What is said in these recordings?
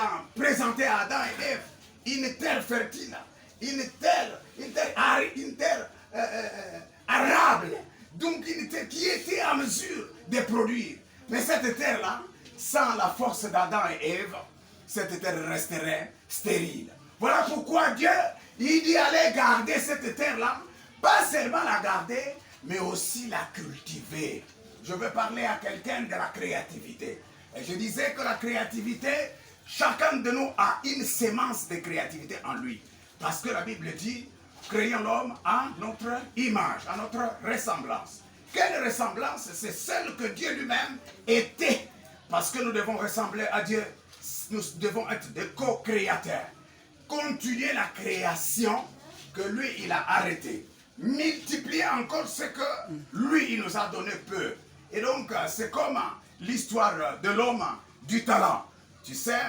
a présenté à Adam et Ève une terre fertile, une terre arable, donc une terre qui était en mesure de produire. Mais cette terre-là, sans la force d'Adam et Ève, cette terre resterait stérile. Voilà pourquoi Dieu, il dit aller garder cette terre-là, pas seulement la garder, mais aussi la cultiver. Je veux parler à quelqu'un de la créativité. Et je disais que la créativité, chacun de nous a une sémence de créativité en lui. Parce que la Bible dit, créons l'homme à notre image, à notre ressemblance. Quelle ressemblance? C'est celle que Dieu lui-même était. Parce que nous devons ressembler à Dieu. Nous devons être des co-créateurs. Continuer la création que lui, il a arrêtée. Multiplier encore ce que lui, il nous a donné peu. Et donc, c'est comme l'histoire de l'homme du talent. Tu sais,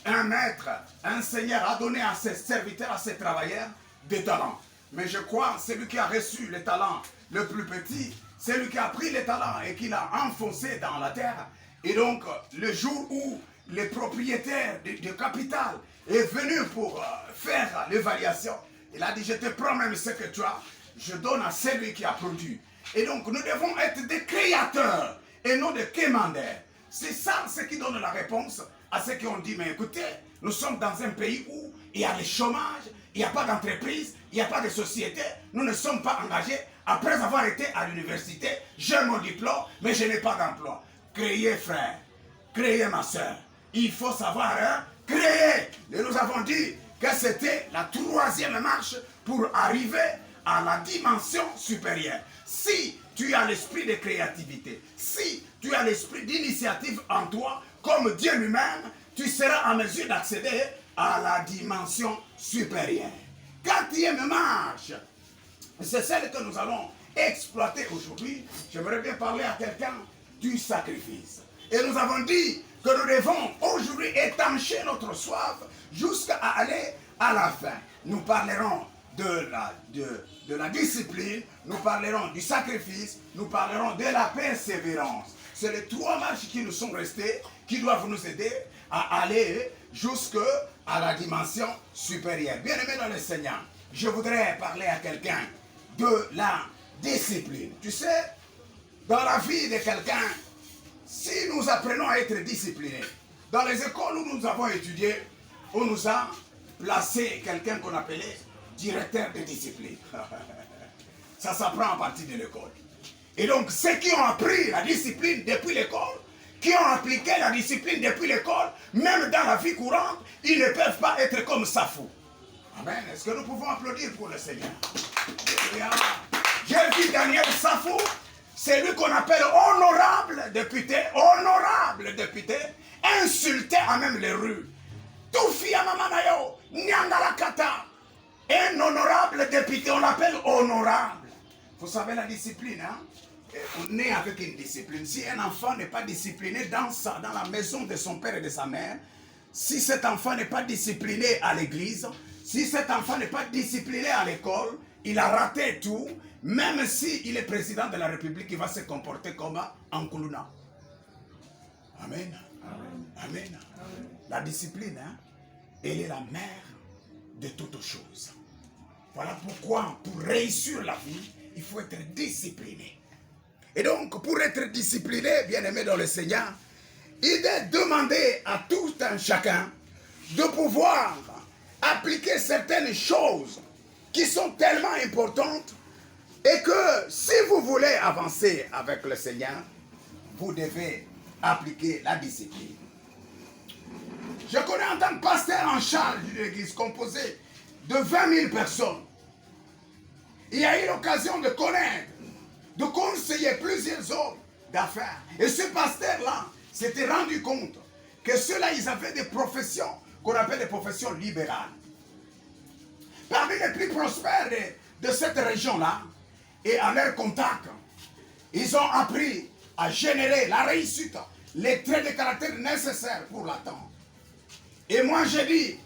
un maître, un seigneur a donné à ses serviteurs, à ses travailleurs, des talents. Mais je crois, celui qui a reçu les talents le plus petit, c'est lui qui a pris les talents et qui l'a enfoncé dans la terre. Et donc, le jour où le propriétaire du capital est venu pour faire l'évaluation, il a dit, je te prends même ce que tu as, je donne à celui qui a produit. Et donc, nous devons être des créateurs et non des quémandeurs. C'est ça ce qui donne la réponse à ceux qui ont dit, mais écoutez, nous sommes dans un pays où il y a le chômage, il n'y a pas d'entreprise, il n'y a pas de société, nous ne sommes pas engagés. Après avoir été à l'université, j'ai mon diplôme, mais je n'ai pas d'emploi. Créez, frère, créez, ma soeur. Il faut savoir créer. Et nous avons dit que c'était la troisième marche pour arriver à la dimension supérieure. Si tu as l'esprit de créativité, si tu as l'esprit d'initiative en toi, comme Dieu lui-même, tu seras en mesure d'accéder à la dimension supérieure. Quatrième marche, c'est celle que nous allons exploiter aujourd'hui. J'aimerais bien parler à quelqu'un du sacrifice. Et nous avons dit que nous devons aujourd'hui étancher notre soif jusqu'à aller à la fin. Nous parlerons de la discipline, nous parlerons du sacrifice, nous parlerons de la persévérance. C'est les trois marches qui nous sont restées, qui doivent nous aider à aller jusqu'à la dimension supérieure. Bien-aimés dans le Seigneur, je voudrais parler à quelqu'un de la discipline. Tu sais, dans la vie de quelqu'un, si nous apprenons à être disciplinés, dans les écoles où nous avons étudié, on nous a placé quelqu'un qu'on appelait directeur de discipline. Ça s'apprend à partir de l'école. Et donc, ceux qui ont appris la discipline depuis l'école, qui ont appliqué la discipline depuis l'école, même dans la vie courante, ils ne peuvent pas être comme Safou. Amen. Est-ce que nous pouvons applaudir pour le Seigneur? J'ai vu Daniel Safou, c'est lui qu'on appelle honorable député, insulté à même les rues. Toufia Mamanayo, Nyangalakata, un honorable député, on l'appelle honorable. Vous savez la discipline, hein? On est avec une discipline. Si un enfant n'est pas discipliné dans la maison de son père et de sa mère, si cet enfant n'est pas discipliné à l'église, si cet enfant n'est pas discipliné à l'école, il a raté tout, même s'il est président de la République, il va se comporter comme un Koulouna. Amen. Amen. Amen. Amen. La discipline, hein, elle est la mère de toutes choses. Voilà pourquoi, pour réussir la vie, il faut être discipliné. Et donc, pour être discipliné, bien-aimé dans le Seigneur, il est demandé à tout un chacun de pouvoir appliquer certaines choses qui sont tellement importantes et que si vous voulez avancer avec le Seigneur, vous devez appliquer la discipline. Je connais en tant que pasteur en charge d'une église composée de 20 000 personnes. Il y a eu l'occasion de connaître, de conseiller plusieurs hommes d'affaires. Et ce pasteur-là s'était rendu compte que ceux-là, ils avaient des professions qu'on appelle des professions libérales. Parmi les plus prospères de cette région-là, et à leur contact, ils ont appris à générer la réussite, les traits de caractère nécessaires pour l'attendre. Et moi, j'ai dit,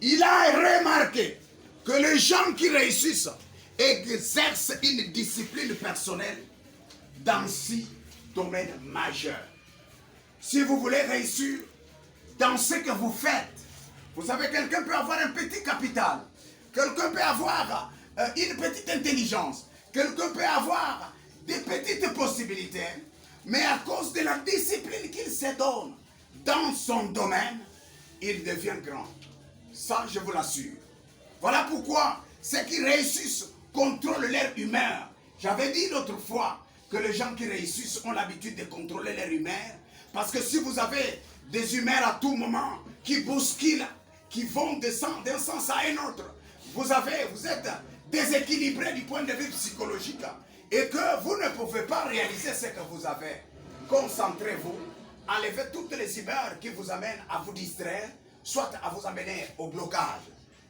il a remarqué que les gens qui réussissent exercent une discipline personnelle dans 6 domaines majeurs. Si vous voulez réussir, dans ce que vous faites. Vous savez, quelqu'un peut avoir un petit capital. Quelqu'un peut avoir une petite intelligence. Quelqu'un peut avoir des petites possibilités. Mais à cause de la discipline qu'il se donne dans son domaine, il devient grand. Ça, je vous l'assure. Voilà pourquoi ceux qui réussissent contrôlent leur humeur. J'avais dit l'autre fois que les gens qui réussissent ont l'habitude de contrôler leur humeur. Parce que si vous avez des humeurs à tout moment qui bousculent, qui vont d'un sens à un autre, vous êtes déséquilibré du point de vue psychologique et que vous ne pouvez pas réaliser ce que vous avez. Concentrez-vous, enlevez toutes les humeurs qui vous amènent à vous distraire, soit à vous amener au blocage.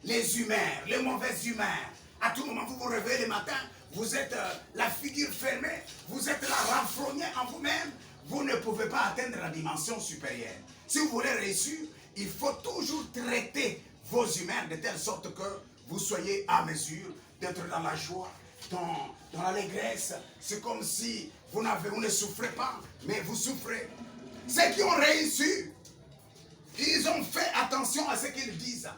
Les humeurs, les mauvaises humeurs. À tout moment, vous vous réveillez le matin, vous êtes la figure fermée, vous êtes là renfrogné en vous-même, vous ne pouvez pas atteindre la dimension supérieure. Si vous voulez réussir, il faut toujours traiter vos humeurs de telle sorte que vous soyez à mesure d'être dans la joie, dans l'allégresse. C'est comme si vous ne souffrez pas, mais vous souffrez. Ceux qui ont réussi, ils ont fait attention à ce qu'ils disent.